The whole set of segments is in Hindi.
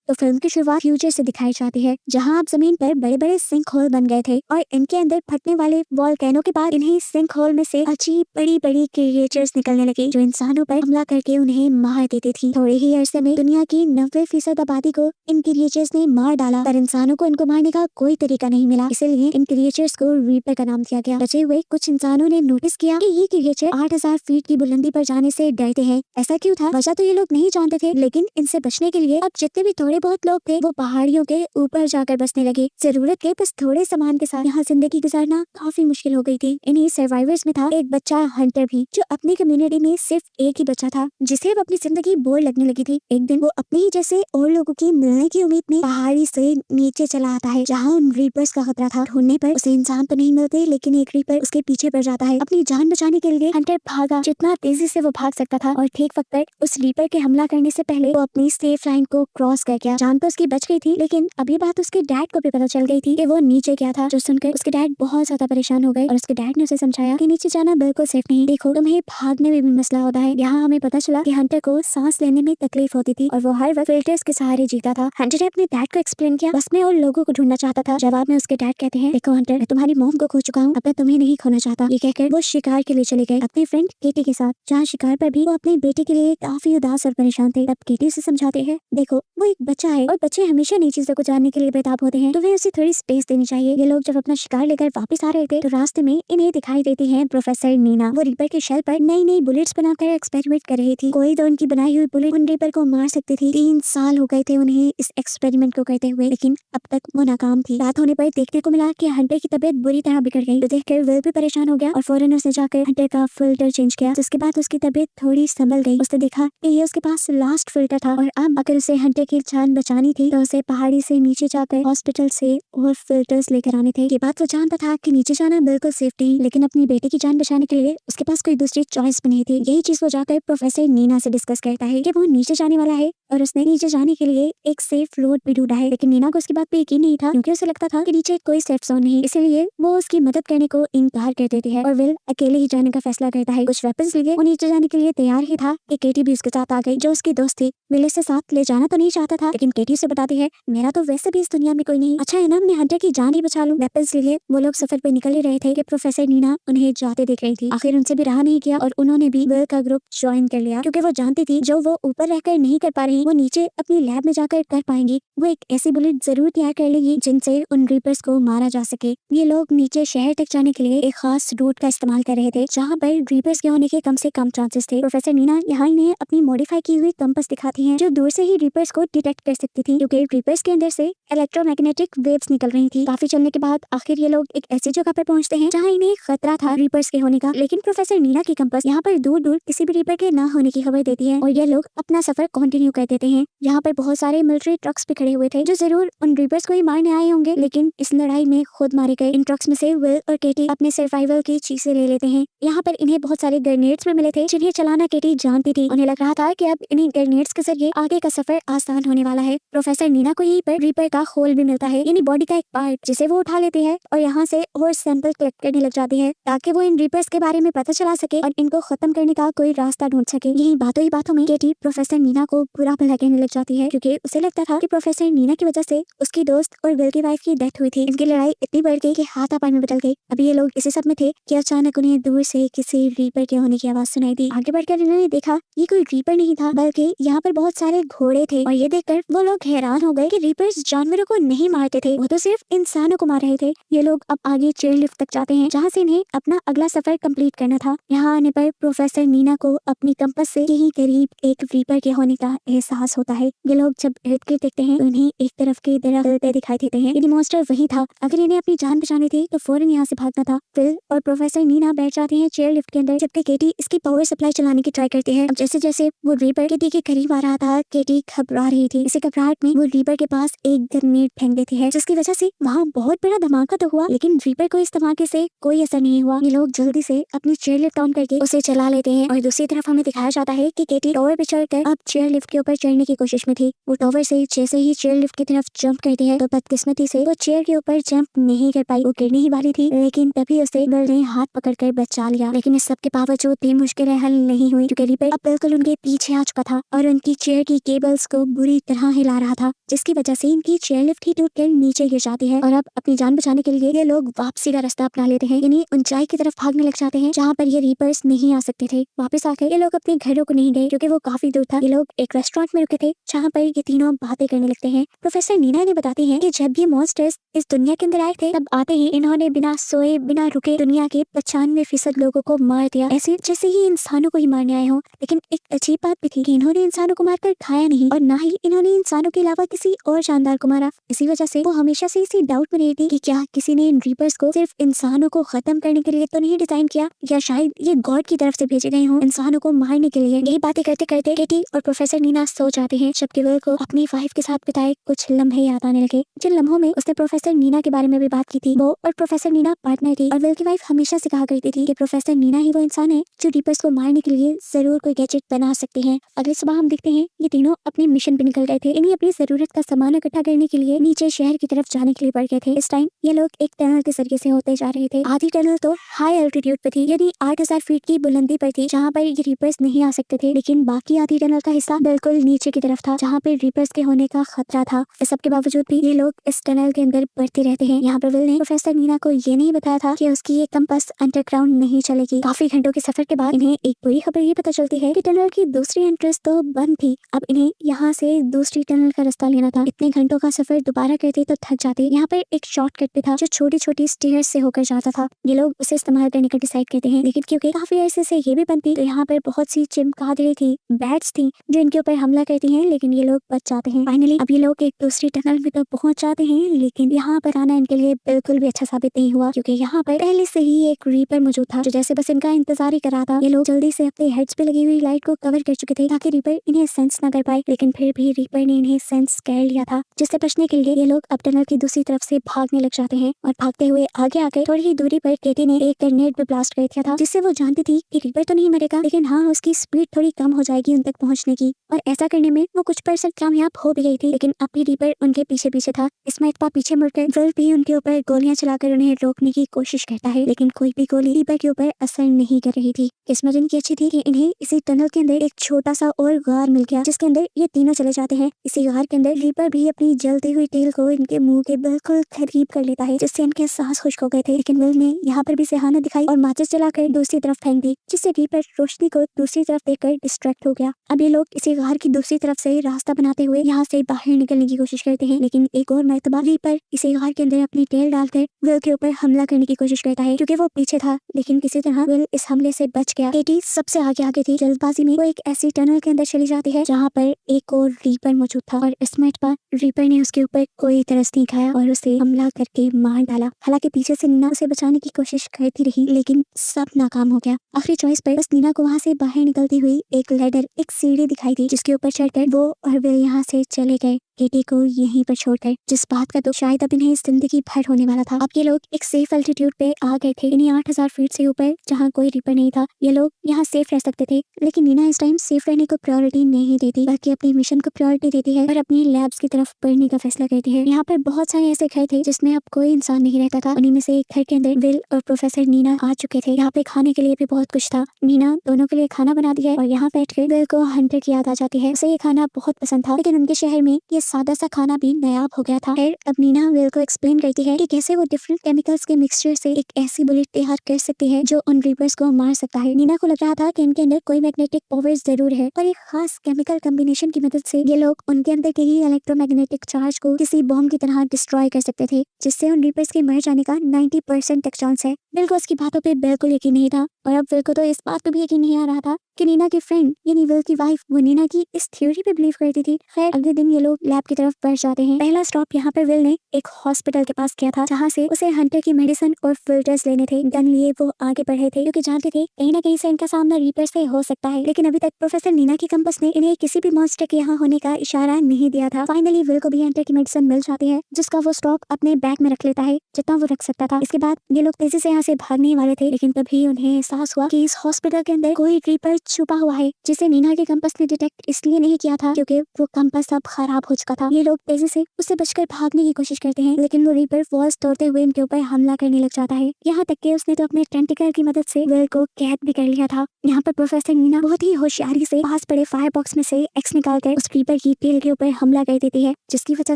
तो फिल्म की शुरुआत फ्यूचर से दिखाई जाती है, जहां अब जमीन पर बड़े बड़े सिंक होल बन गए थे और इनके अंदर फटने वाले वॉल्केनो के बाद इन्हें सिंक होल में से अजीब बड़ी बड़ी क्रिएचर्स निकलने लगे, जो इंसानों पर हमला करके उन्हें मार देती थी। थोड़े ही अरसे में दुनिया की 90% आबादी को इन क्रिएचर्स ने मार डाला, पर इंसानों को इनको मारने का कोई तरीका नहीं मिला, इसलिए इन क्रिएचर्स को रीपर का नाम दिया गया। बचे हुए कुछ इंसानों ने नोटिस किया कि ये क्रिएचर 8000 फीट की बुलंदी पर जाने से डरते हैं। ऐसा क्यों था, वजह तो ये लोग नहीं जानते थे, लेकिन इनसे बचने के लिए अब जितने भी थोड़े बहुत लोग थे वो पहाड़ियों के ऊपर जाकर बसने लगे। जरूरत के बस थोड़े सामान के साथ यहाँ जिंदगी गुजारना काफी मुश्किल हो गई थी। इन्हीं सर्वाइवर्स में था एक बच्चा हंटर भी, जो अपनी कम्युनिटी में सिर्फ एक ही बच्चा था जिसे अब अपनी जिंदगी बोर लगने लगी थी। एक दिन वो अपने ही जैसे और लोगों की मिलने की उम्मीद में पहाड़ी से नीचे चला आता है, जहाँ उन रीपर्स का खतरा था। ढूंढने पर उसे इंसान तो नहीं मिलते, लेकिन एक रीपर उसके पीछे पड़ जाता है। अपनी जान बचाने के लिए हंटर भागा जितना तेजी से वो भाग सकता था, और ठीक वक्त पर उस रीपर के हमला करने से पहले वो अपनी सेफ लाइन को क्रॉस कर गया। जान तो उसकी बच गई थी, लेकिन अब ये बात उसके डैड को भी पता चल गई थी कि वो नीचे गया था, जो सुनकर उसके डैड बहुत ज्यादा परेशान हो गए और उसके डैड ने उसे समझाया कि नीचे जाना बिल्कुल सेफ नहीं, देखो तुम्हें भागने में भी मसला होता है। यहाँ हमें पता चला कि हंटर को सांस लेने में तकलीफ होती थी और वो हर वक्त फिल्टर्स के सहारे जीता था। हंटर ने अपने डैड को एक्सप्लेन किया, बस मैं और लोगों को ढूंढना चाहता था। जवाब में उसके डैड कहते हैं, देखो हंटर, मैं तुम्हारी मॉम को खो चुका हूँ, अब मैं तुम्हें नहीं खोना चाहता। ये कहकर वो शिकार के लिए चले गए अपनी फ्रेंड केटी के साथ, जहाँ शिकार पर भी वो अपनी बेटी के लिए काफी उदास और परेशान थे। तब केटी उसे समझाते हैं, देखो वो एक बच्चा है और बच्चे हमेशा नई चीजों को जानने के लिए बेताब होते हैं, तुम्हें उसे थोड़ी स्पेस देनी चाहिए। ये लोग जब अपना शिकार लेकर वापस आ रहे थे तो रास्ते में इन्हें दिखाई देती है प्रोफेसर नीना। वो रीपर के शेल पर नई नई बुलेट्स बनाकर एक्सपेरिमेंट कर रही थी। कोई तो उनकी बनाई हुई बुलेट उन रीपर को मार सकती थी। 3 साल हो गए थे उन्हें इस एक्सपेरिमेंट को करते हुए, लेकिन अब तक वो नाकाम थी। रात होने पर देखने को मिला कि हंटर की तबीयत बुरी तरह बिगड़ गई, तो देखकर विल भी परेशान हो गया और फौरन उसने जाकर हंटर का फिल्टर चेंज किया, जिसके बाद उसकी तबीयत थोड़ी संभल गई। उसने देखा कि ये उसके पास लास्ट फिल्टर था और अब अगर उसे हंटर की जान बचानी थी तो उसे पहाड़ी से नीचे जाकर हॉस्पिटल से और फिल्टर्स लेकर आने थे। ये बात वो जानता था कि नीचे जाना बिल्कुल सेफ नहीं, लेकिन अपनी बेटी की जान बचाने के लिए उसके पास कोई दूसरी चॉइस भी नहीं थी। यही चीज वो जाकर प्रोफेसर नीना से डिस्कस करता है कि वो नीचे जाने वाला है और उसने नीचे जाने के लिए एक सेफ रोड भी ढूंढा है, लेकिन नीना को उसकी बात पे यकीन नहीं था, क्योंकि उसे लगता था कि नीचे कोई सेफ जोन नहीं, इसलिए वो उसकी मदद करने को इनकार कर देती है और विल अकेले ही जाने का फैसला करता है। कुछ वेपन्स लिए वो नीचे जाने के लिए तैयार ही था कि केटी भी उसके साथ आ गई, जो उसकी दोस्त थी। विल इसे साथ ले जाना तो नहीं चाहता था, लेकिन केटी उसे बताती है, मेरा तो वैसे भी इस दुनिया में कोई नहीं, अच्छा है ना मैं हंटर की जान ही बचा लूं। वेपन्स लिए वो लोग सफर पे निकल ही रहे थे कि प्रोफेसर नीना उन्हें जाते देख रही थी। आखिर उनसे भी रहा नहीं किया और उन्होंने भी विल का ग्रुप ज्वाइन कर लिया, क्योंकि वो जानती थी जो वो ऊपर रहकर नहीं कर पा रही वो नीचे अपनी लैब में जाकर कर पाएंगी। वो एक ऐसी बुलेट जरूर तैयार कर लेगी जिनसे उन रीपर्स को मारा जा सके। ये लोग नीचे शहर तक जाने के लिए एक खास रूट का इस्तेमाल कर रहे थे, जहाँ पर रीपर्स के होने के कम से कम चांसेस थे। प्रोफेसर नीना यहाँ इन्हें अपनी मॉडिफाई की हुई कंपास दिखाती है, जो दूर से ही रीपर्स को डिटेक्ट कर सकती थी, क्योंकि रीपर्स के अंदर से इलेक्ट्रोमैग्नेटिक वेव्स निकल रही थी। काफी चलने के बाद आखिर ये लोग एक ऐसी जगह पर पहुंचते हैं जहाँ इन्हें खतरा था रीपर्स के होने का, लेकिन प्रोफेसर नीना की कंपास यहाँ पर दूर दूर किसी भी रीपर के न होने की खबर देती है और ये लोग अपना सफर कंटिन्यू कर देते हैं। यहाँ पर बहुत सारे मिलिट्री ट्रक्स भी खड़े हुए थे, जो जरूर उन रीपर्स को ही मारने आए होंगे, लेकिन इस लड़ाई में खुद मारे गए। इन ट्रक्स में से विल और केटी अपने सर्वाइवल की चीजें ले लेते हैं। यहाँ पर इन्हें बहुत सारे ग्रेनेड्स भी मिले थे, जिन्हें चलाना केटी जानती थी। उन्हें लग रहा था कि अब इन्हीं ग्रेनेड्स के जरिए आगे का सफर आसान होने वाला है। प्रोफेसर नीना को यहीं पर रीपर का खोल भी मिलता है, यानी बॉडी का एक पार्ट, जिसे वो उठा लेती है और यहाँ से और सैंपल कलेक्ट करने लग जाती है, ताकि वो इन रीपर्स के बारे में पता चला सके और इनको खत्म करने का कोई रास्ता ढूंढ सके। यही बातों ही बातों में केटी प्रोफेसर नीना को बुरा भला कहने लग जाती है, क्योंकि उसे लगता था कि प्रोफेसर नीना की वजह से उसकी दोस्त और विल की वाइफ की डेथ हुई थी। इनकी लड़ाई इतनी बढ़ गई कि हाथापाई में बदल गई। अभी ये लोग इसी सब में थे कि अचानक उन्हें दूर से किसी रीपर के होने की आवाज सुनाई दी। आगे बढ़कर इन्होंने देखा ये कोई रीपर नहीं था, बल्कि यहाँ पर बहुत सारे घोड़े थे, और ये देखकर वो लोग हैरान हो गए कि रीपर्स जानवरों को नहीं मारते थे, वो तो सिर्फ इंसानों को मार रहे थे। ये लोग अब आगे चेयर लिफ्ट तक जाते हैं, जहाँ से इन्हें अपना अगला सफर कंप्लीट करना था। यहाँ आने पर प्रोफेसर नीना को अपनी कंपास से यही करीब एक रीपर के होने का एहसास होता है। ये लोग जब इर्द गिर्द देखते हैं तो उन्हें एक तरफ की तरफ दिखाई देते हैं, यानी मॉन्स्टर वही था। अगर इन्हें अपनी जान बचानी थी तो फौरन यहाँ से भागना था। फिल और प्रोफेसर नीना बैठ जाते हैं चेयर लिफ्ट के अंदर, जबकि केटी इसकी पावर सप्लाई चलाने की ट्राई करती है। अब जैसे जैसे वो रीपर केटी के करीब आ रहा था, केटी घबरा रही थी। इसी घबराहट में वो रीपर के पास एक ग्रेनेड फेंक देती है, जिसकी वजह से वहाँ बहुत बड़ा धमाका तो हुआ, लेकिन रीपर को इस धमाके से कोई असर नहीं हुआ। ये लोग जल्दी से अपनी चेयर लिफ्ट ऑन करके उसे चला लेते हैं और दूसरी तरफ हमें दिखाया जाता है कि केटी टॉवर पे चढ़कर अब चेयर लिफ्ट के ऊपर चढ़ने की कोशिश में थी। वो टॉवर से जैसे ही चेयर लिफ्ट की तरफ जंप करती है तो बदकिस्मती से वो चेयर के ऊपर जंप नहीं कर पाई। वो गिरने ही वाली थी, लेकिन तभी उसे विल ने हाथ पकड़कर बचा लिया। लेकिन इस सब के बावजूद भी मुश्किलें हल नहीं हुई, क्योंकि रीपर अब बिल्कुल उनके पीछे आ चुका था और उनकी चेयर की केबल्स को बुरी तरह तरह हिला रहा था, जिसकी वजह से इनकी चेयरलिफ्ट ही टूटकर नीचे गिर जाती है और अब अपनी जान बचाने के लिए ये लोग वापसी का रास्ता अपना लेते हैं, यानी ऊंचाई की तरफ भागने लग जाते हैं जहाँ पर ये रीपर्स नहीं आ सकते थे। वापस आकर ये लोग अपने घरों को नहीं गए क्योंकि वो काफी दूर था। ये लोग एक रेस्टोरेंट में रुके थे जहाँ पर ये तीनों बातें करने लगते हैं। प्रोफेसर नीना ने बताती है कि जब ये मॉन्स्टर्स इस दुनिया के अंदर आए थे तब आते ही इन्होंने बिना सोए बिना रुके दुनिया के 95% लोगों को मार दिया, ऐसे जैसे ही इंसानों को ही मारने आए हो। लेकिन एक अजीब बात भी थी कि इन्होंने इंसानों को मारकर खाया नहीं और ना ही इन्होंने इंसानों के अलावा किसी और जानदार को मारा। इसी वजह से वो हमेशा से इसी डाउट में रही थी कि क्या किसी ने इन रीपर्स को सिर्फ इंसानों को खत्म करने के लिए तो नहीं डिजाइन किया, या शायद ये गॉड की तरफ से भेजे गए हों इंसानों को मारने के लिए। यही बातें करते करते केटी और प्रोफेसर नीना सो जाते हैं जबकि विल को अपनी वाइफ के साथ बिताए कुछ लम्हे याद आने लगे, जिन लम्हों में उसने प्रोफेसर नीना के बारे में भी बात की थी। वो और प्रोफेसर नीना पार्टनर थी और विल की वाइफ हमेशा से कहा करती थी कि प्रोफेसर नीना ही वो इंसान है जो रीपर्स को मारने के लिए जरूर कोई गैजेट बना सकते हैं। अगली सुबह हम देखते हैं ये तीनों अपने मिशन पे निकल गए थे। इन्हें अपनी जरूरत का सामान इकट्ठा करने के लिए नीचे शहर की तरफ जाने के लिए बढ़ गए थे। इस टाइम ये लोग एक टनल के जरिए से होते जा रहे थे। आधी टनल तो हाई एल्टीट्यूड पे थी, यानी 8000 फीट की बुलंदी पर थी जहाँ पर ये रीपर्स नहीं आ सकते थे, लेकिन बाकी आधी टनल का हिस्सा बिल्कुल नीचे की तरफ था जहाँ पे रीपर्स के होने का खतरा था। इस सब के बावजूद भी ये लोग इस टनल के अंदर बढ़ते रहते हैं। यहाँ पर विल ने प्रोफेसर नीना को ये नहीं बताया था कि उसकी ये कंपास अंडरग्राउंड नहीं चलेगी। काफी घंटों के सफर के बाद इन्हें एक बुरी खबर ये पता चलती है कि टनल की दूसरी एंट्रेंस तो बंद थी। अब इन्हें यहाँ से दूसरी टनल का रास्ता लेना था। इतने घंटों का सफर दोबारा करते तो थक जाते। यहाँ पर एक शॉर्टकट भी था जो छोटी छोटी स्टेयर्स से होकर जाता था। ये लोग उसे इस्तेमाल करने का डिसाइड करते हैं, लेकिन क्योंकि काफी अरसे से ये भी बंद थी तो यहाँ पर बहुत सी चिमगादड़ें थी, बैट्स थी जो इनके ऊपर हमला करती हैं, लेकिन ये लोग बच जाते हैं। फाइनली अब ये लोग एक दूसरी टनल में तो पहुंच जाते हैं, लेकिन यहाँ पर आना इनके लिए बिल्कुल भी अच्छा साबित नहीं हुआ क्योंकि यहाँ पर पहले से ही एक रीपर मौजूद था जो जैसे बस इनका इंतजार ही कर रहा था। ये लोग जल्दी से अपने हेड्स पे लगी हुई लाइट को कवर कर चुके थे ताकि रीपर इन्हें सेंस ना कर पाए, लेकिन फिर भी रीपर ने इन्हें सेंस कर लिया था, जिससे बचने के लिए ये लोग अब टनल की दूसरी तरफ से भागने लग जाते हैं। और भागते हुए आगे आकर थोड़ी ही दूरी पर केटी ने एक ग्रेनेड भी ब्लास्ट कर दिया था, जिससे वो जानती थी कि रीपर तो नहीं मरेगा, लेकिन हाँ उसकी स्पीड थोड़ी कम हो जाएगी उन तक पहुंचने की। और ऐसा करने में वो कुछ % कामयाब हो भी गई थी, लेकिन अब भी रीपर उनके पीछे पीछे था। इसमें एक बार पीछे मुड़कर विल भी उनके ऊपर गोलियां चलाकर उन्हें रोकने की कोशिश करता है, लेकिन कोई भी गोली रीपर के ऊपर असर नहीं कर रही थी। किस्मत इनकी अच्छी थी कि इन्हें इसी टनल के अंदर एक छोटा सा और गार मिल गया जिसके अंदर ये तीनों चले जाते हैं। इसी गार के अंदर रीपर भी अपनी जलती हुई टेल को इनके मुंह के बिल्कुल करीब कर लेता है, जिससे इनके सांस खुश्क हो गए थे। लेकिन विल ने यहाँ पर भी सेहाना दिखाई और माचिस जलाकर दूसरी तरफ फेंक दी, जिससे रीपर रोशनी को दूसरी तरफ देखकर डिस्ट्रैक्ट हो गया। अब ये लोग इसी गार की दूसरी तरफ से रास्ता बनाते हुए यहाँ से बाहर निकलने की कोशिश करते हैं, लेकिन एक और मर्तबा रीपर इसी गार के अंदर अपनी टेल डालकर विल के ऊपर हमला करने की कोशिश करता है क्योंकि वो पीछे था, लेकिन किसी तरह विल इस हमले से बच गया। केटी सबसे आगे थी। जल्दबाजी में वो एक ऐसी टनल के अंदर चली जाती है जहाँ पर एक और रीपर मौजूद था और इस मिनट पर रीपर ने उसके ऊपर कोई तरस नहीं खाया और उसे हमला करके मार डाला। हालांकि पीछे से नीना उसे बचाने की कोशिश करती रही, लेकिन सब नाकाम हो गया। आखिरी चॉइस पर बस नीना को वहाँ से बाहर निकलती हुई एक लैडर, एक सीढ़ी दिखाई दी जिसके ऊपर चढ़कर वो और विल यहाँ से चले गए, केटी को यहीं पर छोड़कर, जिस बात का तो शायद अब इन्हें जिंदगी भर होने वाला था। अब ये लोग एक सेफ एल्टीट्यूड पे आ गए थे, इन्हें 8000 फीट से ऊपर जहाँ कोई रीपर नहीं था। ये लोग यहाँ सेफ रह सकते थे, लेकिन नीना इस टाइम सेफ रहने को प्रायोरिटी नहीं देती बल्कि अपने मिशन को प्रायोरिटी देती है और अपनी लैब्स की तरफ बढ़ने का फैसला करती है। यहाँ पर बहुत सारे ऐसे घर थे जिसमें अब कोई इंसान नहीं रहता था। उन्हीं में से एक घर के अंदर विल और प्रोफेसर नीना आ चुके थे। यहाँ पे खाने के लिए भी बहुत कुछ था। नीना दोनों के लिए खाना बना दिया है और यहाँ बैठकर विल को हंटर की याद आ जाती है। उसे ये खाना बहुत पसंद था, लेकिन उनके शहर में ये सादा सा खाना भी नायाब हो गया था। फिर अब नीना विल को एक्सप्लेन करती है कि कैसे वो डिफरेंट केमिकल्स के मिक्सचर से एक ऐसी बुलेट तैयार कर सकती है जो उन रीपर्स को मार सकता है। नीना को लग रहा था कि इनके अंदर कोई मैग्नेटिक पावर जरूर है और एक खास केमिकल कॉम्बिनेशन की मदद से ये लोग उनके अंदर के ही इलेक्ट्रोमैग्नेटिक चार्ज को किसी बॉम्ब की तरह डिस्ट्रॉय कर सकते थे, जिससे उन रीपर्स के मर जाने का 90% तक चांस है। विल को उसकी बातों पे बिल्कुल यकीन नहीं था और अब विल को तो इस बात पे भी यकीन नहीं आ रहा था कि नीना की फ्रेंड यानी विल की वाइफ वो नीना की इस थ्योरी पे बिलीव करती थी। खैर अगले दिन ये लोग लैब की तरफ बढ़ जाते हैं। पहला स्टॉप यहाँ पर विल ने एक हॉस्पिटल के पास किया था जहाँ से उसे हंटर की मेडिसिन और फिल्टर्स लेने थे। गन लिए वो आगे बढ़े थे क्योंकि जानते थे कहीं ना कहीं से इनका सामना रीपर से हो सकता है, लेकिन अभी तक प्रोफेसर नीना की कंपास ने इन्हें किसी भी मॉन्स्टर के यहाँ होने का इशारा नहीं दिया था। फाइनली विल को भी हंटर की मेडिसिन मिल जाती है जिसका वो स्टॉक अपने बैग में रख लेता है जितना वो रख सकता था। इसके बाद ये लोग तेजी से यहाँ से भागने वाले थे, लेकिन तभी उन्हें एहसास हुआ कि इस हॉस्पिटल के अंदर कोई रीपर छुपा हुआ है, जिसे नीना के कंपास ने डिटेक्ट इसलिए नहीं किया था क्योंकि वो कंपास अब खराब हो चुका था। ये लोग तेजी से उससे बचकर भागने की कोशिश करते हैं, लेकिन वो रीपर वॉल्स तोड़ते हुए इनके ऊपर हमला करने लग जाता है। यहाँ तक कि उसने तो अपने टेंटिकल की मदद से विल को कैद भी कर लिया था। यहाँ पर प्रोफेसर नीना बहुत ही होशियारी से पास पड़े फायर बॉक्स में से एक्स निकालकर उस रीपर की टेल के ऊपर हमला कर देती है, जिसकी वजह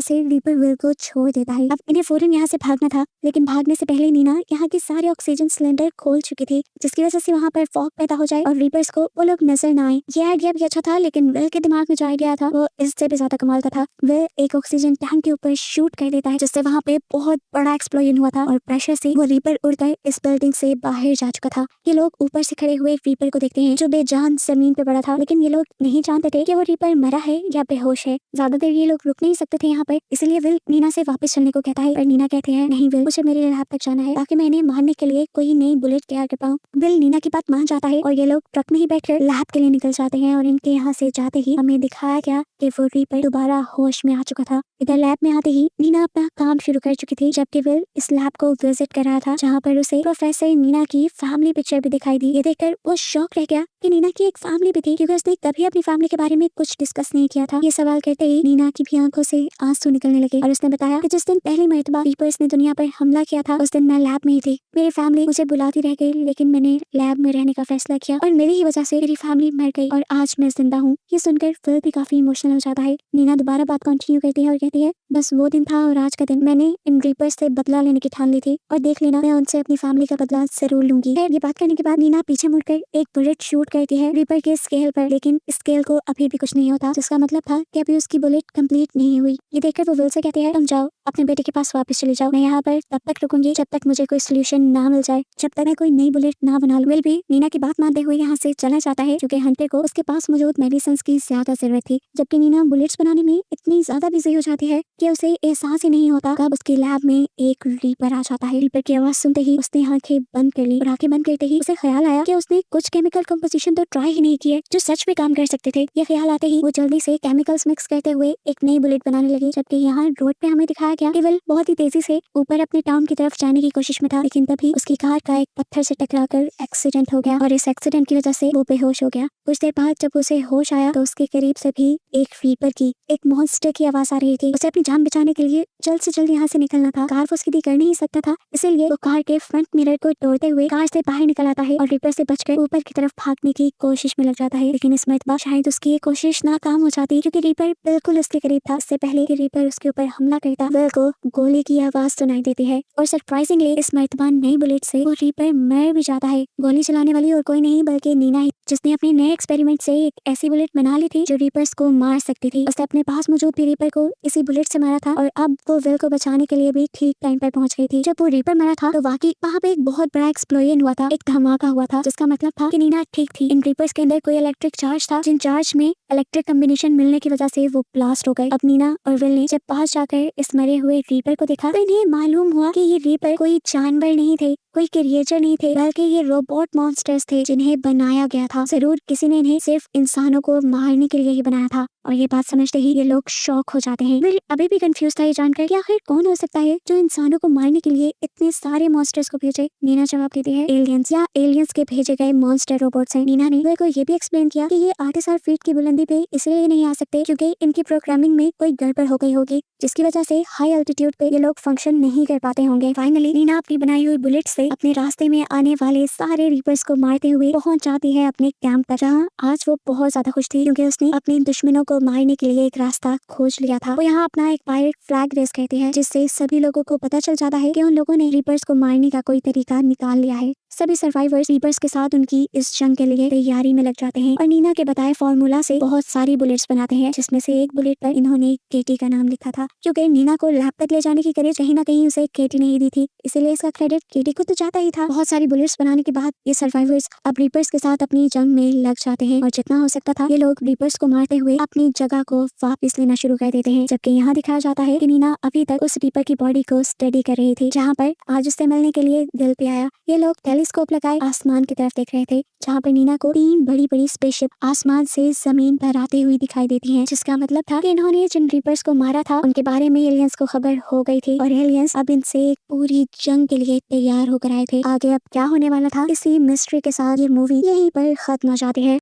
से रीपर विल को छोड़ देता है। अब इन्हें फौरन यहाँ से भागना था, लेकिन भागने से पहले नीना यहाँ के सारे ऑक्सीजन सिलेंडर खोल चुकी थी, जिसकी वजह से वहाँ पर फॉग पैदा हो जाए और रीपर्स को वो लोग नजर न आए। ये आइडिया भी अच्छा था, लेकिन विल के दिमाग में जो आइडिया था वो इससे भी ज्यादा कमाल का था। विल एक ऑक्सीजन टैंक के ऊपर शूट कर देता है, जिससे वहाँ पे बहुत बड़ा एक्सप्लोजन हुआ था और प्रेशर से वो रीपर उड़कर इस बिल्डिंग से बाहर जा चुका था। ये लोग ऊपर से खड़े हुए रीपर को देखते हैं जो बेजान जमीन पे पड़ा था, लेकिन ये लोग नहीं जानते थे कि वो रीपर मरा है या बेहोश है। ज्यादा देर ये लोग रुक नहीं सकते थे यहाँ पर, इसलिए विल नीना से वापस चलने को कहता है, पर नीना कहते हैं नहीं विल, मुझे मेरे लैब तक जाना है ताकि मैं इन्हें मारने के लिए कोई नई बुलेट तैयार कर पाऊँ। विल नीना की बात मान जाता है और ये लोग ट्रक में ही बैठकर लैब के लिए निकल जाते हैं। और इनके यहाँ से जाते ही हमें दिखाया गया कि वो रीपर दोबारा होश में आ चुका था। इधर लैब में आते ही नीना अपना काम शुरू कर चुकी थी, जबकि विल इस लैब को विजिट कर रहा था, जहाँ पर उसे प्रोफेसर नीना की फैमिली पिक्चर भी दिखाई दी। ये देखकर वो शॉक रह गया कि नीना की एक फैमिली भी थी, क्योंकि उसने कभी अपनी फैमिली के बारे में कुछ डिस्कस नहीं किया था। ये सवाल करते ही नीना की भी आंखों से आंसू निकलने लगे और उसने बताया कि जिस दिन पहली मर्तबा रीपर्स ने दुनिया पर हमला किया था, उस दिन मैं लैब में ही थी। मेरी फैमिली मुझे बुलाती रह गई, लेकिन मैंने लैब में रहने का फैसला किया और मेरी ही वजह से मेरी फैमिली मर गई और आज मैं जिंदा हूँ। ये सुनकर फिल भी काफी इमोशनल हो जाता है। नीना दोबारा बात कंटिन्यू करती है और कहती है बस वो दिन था और आज का दिन मैंने इन रीपर्स से बदला लेने की ठान ली थी, और देख लेना मैं उनसे अपनी फैमिली का बदला जरूर लूंगी। ये बात करने के बाद नीना पीछे मुड़कर एक बुलेट शूट करती है रीपर के स्केल पर, लेकिन स्केल को अभी भी कुछ नहीं होता, जिसका मतलब था कि अभी उसकी बुलेट कंप्लीट नहीं हुई। ये देखकर वो विल से कहती है तुम जाओ अपने बेटे के पास वापस चले जाओ, मैं यहाँ पर तब तक रुकूंगी जब तक मुझे कोई सोल्यूशन ना मिल जाए, जब तक मैं कोई नई बुलेट ना बना लूं। विल भी नीना की बात मानते हुए यहाँ से चला जाता है, क्योंकि हंटर को उसके पास मौजूद मेडिसिन की ज्यादा जरूरत थी, जबकि नीना बुलेट्स बनाने में इतनी ज्यादा बिजी हो जाती है कि उसे एहसास ही नहीं होता कब उसकी लैब में एक रीपर आ जाता है। रीपर की आवाज सुनते ही उसने आंखें बंद कर ली और आंखें बंद करते ही उसे ख्याल आया कि उसने कुछ केमिकल कंपोजिशन तो ट्राई ही नहीं किए जो सच में काम कर सकते थे। ये ख्याल आते ही वो जल्दी से केमिकल्स मिक्स करते हुए एक नई बुलेट बनाने लगी, जबकि यहाँ रोड पे हमें दिखाया गया कि विल बहुत ही तेजी से ऊपर अपने टाउन की तरफ जाने की कोशिश में था, लेकिन तभी उसकी कार का एक पत्थर से टकराकर एक्सीडेंट हो गया और इस एक्सीडेंट की वजह से वो बेहोश हो गया। कुछ देर बाद जब उसे होश आया तो उसके करीब से भी एक रीपर की, एक मॉन्स्टर की आवाज आ रही थी। उसे अपनी जान बचाने के लिए जल्द से जल्द यहाँ से निकलना था। कार वो सीधी कर नहीं सकता था, इसलिए वो कार के फ्रंट मिरर को तोड़ते हुए कार से बाहर निकल आता है और रीपर से बचकर ऊपर की तरफ भागने की कोशिश में लग जाता है। लेकिन इस मर्तबा शायद उसकी ये कोशिश नाकाम हो जाती, क्योंकि रीपर बिल्कुल उसके करीब था। इससे पहले कि रीपर उसके ऊपर हमला करता, विल को गोली की आवाज सुनाई देती है और सरप्राइजिंगली इस मर्तबा नई बुलेट से वो रीपर मर भी जाता है। गोली चलाने वाली और कोई नहीं बल्कि नीना ही, जिसने अपने नए एक्सपेरिमेंट से एक ऐसी बुलेट बना ली थी जो रीपर्स को मार सकती थी। उसने अपने पास मौजूद भी रीपर को इसी बुलेट से मारा था और अब वो विल को बचाने के लिए भी ठीक टाइम पर पहुंच गई थी। जब वो रीपर मरा था तो वाकई वहाँ पे एक बहुत बड़ा एक्सप्लोजन हुआ था, एक धमाका हुआ था, जिसका मतलब था कि नीना ठीक थी। इन रीपर्स के अंदर कोई इलेक्ट्रिक चार्ज था, जिन चार्ज में इलेक्ट्रिक कॉम्बिनेशन मिलने की वजह से वो ब्लास्ट हो गए। अब नीना और विल ने जब पास जाकर इस मरे हुए रीपर को देखा तो इन्हें मालूम हुआ कि ये रीपर कोई जानवर नहीं थे, कोई क्रिएचर नहीं थे, बल्कि ये रोबोट मॉन्स्टर्स थे जिन्हें बनाया गया था। जरूर किसी ने इन्हें सिर्फ इंसानों को मारने के लिए ही बनाया था। और ये बात समझते ही ये लोग शॉक हो जाते हैं। विल अभी भी कंफ्यूज था ये जानकर कि आखिर कौन हो सकता है जो इंसानों को मारने के लिए इतने सारे मॉन्स्टर्स को भेजे। नीना जवाब देती है एलियंस, या एलियंस के भेजे गए मॉन्स्टर रोबोट्स हैं। नीना ने विल को ये भी एक्सप्लेन किया कि ये 8,000 फीट की बुलंदी पे इसलिए नहीं आ सकते क्योंकि इनकी प्रोग्रामिंग में कोई गड़बड़ हो गई होगी, जिसकी वजह से हाई एल्टीट्यूड पे ये लोग फंक्शन नहीं कर पाते होंगे। फाइनली नीना अपनी बनाई हुई बुलेट से अपने रास्ते में आने वाले सारे रीपर्स को मारते हुए पहुंच जाती है अपने कैंप तक, जहाँ आज वो बहुत ज्यादा खुश थी क्योंकि उसने अपने दुश्मनों को मारने के लिए एक रास्ता खोज लिया था। वो यहाँ अपना एक पायरेट फ्लैग रेस करते हैं, जिससे सभी लोगों को पता चल जाता है कि उन लोगों ने रीपर्स को मारने का कोई तरीका निकाल लिया है। सभी सर्वाइवर्स रीपर्स के साथ उनकी इस जंग के लिए तैयारी में लग जाते हैं और नीना के बताए फॉर्मूला से बहुत सारी बुलेट्स बनाते हैं, जिसमें से एक बुलेट पर इन्होंने केटी का नाम लिखा था, क्योंकि नीना को लैब तक ले जाने की करेज कहीं ना कहीं उसे केटी नहीं दी थी, इसलिए इसका क्रेडिट केटी को तो जाता ही था। बहुत सारी बुलेट्स बनाने के बाद ये सर्वाइवर्स अब रीपर्स के साथ अपनी जंग में लग जाते हैं और जितना हो सकता था ये लोग रीपर्स को मारते हुए अपनी जगह को वापस लेना शुरू कर देते हैं। जबकि यहाँ दिखाया जाता है कि नीना अभी तक उस रीपर की बॉडी को स्टडी कर रही थी, जहाँ पर आज उससे मिलने के लिए दिल पे आया। ये लोग टेलीस्कोप लगाए आसमान की तरफ देख रहे थे, जहाँ पर नीना को 3 बड़ी बड़ी स्पेसशिप आसमान से जमीन पर आते हुए दिखाई देती हैं, जिसका मतलब था कि इन्होंने जिन रीपर्स को मारा था उनके बारे में एलियंस को खबर हो गई थी और एलियंस अब इनसे एक पूरी जंग के लिए तैयार होकर आए थे। आगे अब क्या होने वाला था, इसी मिस्ट्री के साथ ये मूवी यहीं पर खत्म हो जाती है।